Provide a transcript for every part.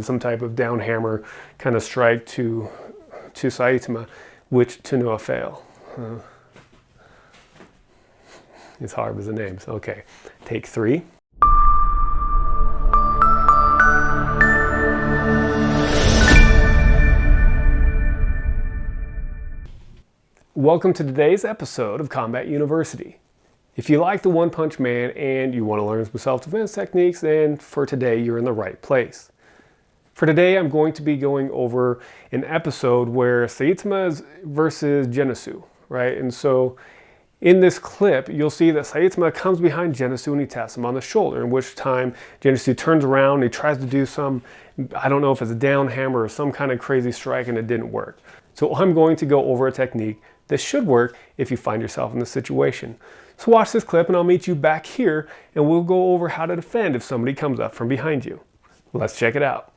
some type of down hammer kind of strike to Saitama, which to no avail. It's hard with the names. Okay, take 3. Welcome to today's episode of Combat University. If you like the One Punch Man and you want to learn some self-defense techniques, then for today you're in the right place. For today I'm going to be going over an episode where Saitama is versus Genesu, right? And so in this clip you'll see that Saitama comes behind Genesu and he taps him on the shoulder, in which time Genesu turns around and he tries to do some, I don't know if it's a down hammer or some kind of crazy strike, and it didn't work. So I'm going to go over a technique that should work if you find yourself in this situation. So watch this clip and I'll meet you back here and we'll go over how to defend if somebody comes up from behind you. Let's check it out.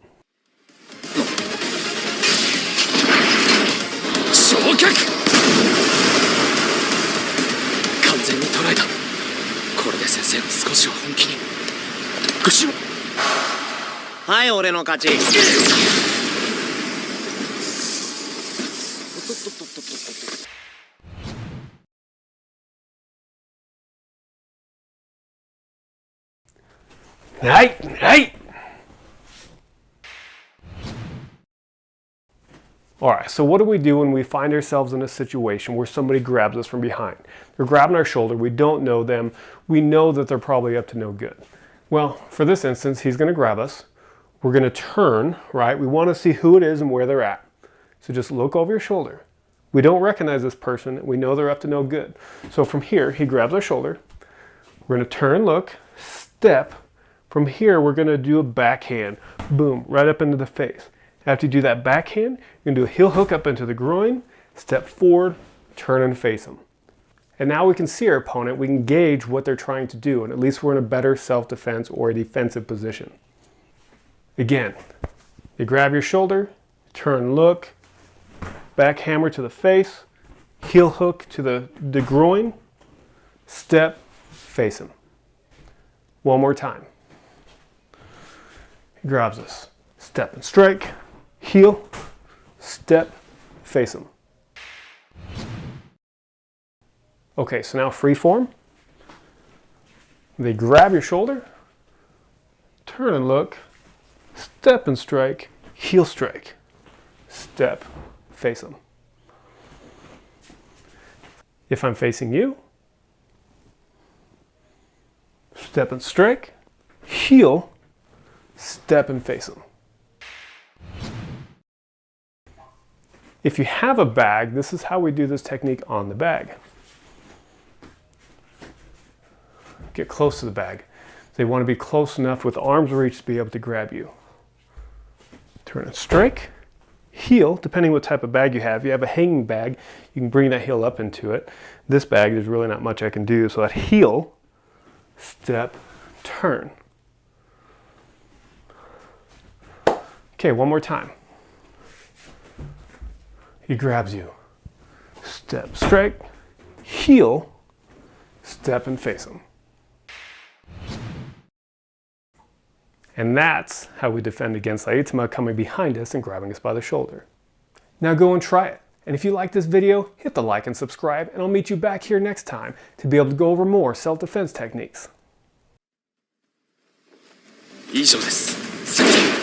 Hey! Alright, so what do we do when we find ourselves in a situation where somebody grabs us from behind? They're grabbing our shoulder, we don't know them, we know that they're probably up to no good. Well, for this instance, he's going to grab us, we're going to turn, right? We want to see who it is and where they're at. So just look over your shoulder. We don't recognize this person, we know they're up to no good. So from here, he grabs our shoulder, we're going to turn, look, step. From here, we're going to do a backhand, boom, right up into the face. After you do that backhand, you're going to do a heel hook up into the groin, step forward, turn and face them. And now we can see our opponent, we can gauge what they're trying to do, and at least we're in a better self-defense or a defensive position. Again, you grab your shoulder, turn, look, back hammer to the face, heel hook to the groin, step, face him. One more time. He grabs us, step and strike, heel, step, face him. Okay, so now free form. They grab your shoulder, turn and look, step and strike, heel strike, step, face them. If I'm facing you, step and strike, heel, step and face them. If you have a bag, this is how we do this technique on the bag. Get close to the bag. They want to be close enough with arm's reach to be able to grab you. Turn and strike, heel, depending what type of bag you have. If you have a hanging bag, you can bring that heel up into it. This bag, there's really not much I can do. So that heel, step, turn. Okay, one more time. He grabs you. Step, strike, heel, step and face him. And that's how we defend against Saitama coming behind us and grabbing us by the shoulder. Now go and try it. And if you like this video, hit the like and subscribe, and I'll meet you back here next time to be able to go over more self-defense techniques. 以上です。先生。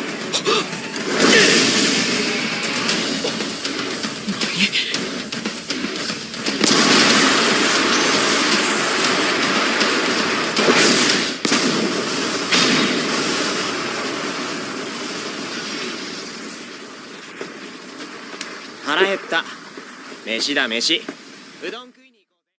腹減った。飯だ飯。うどんか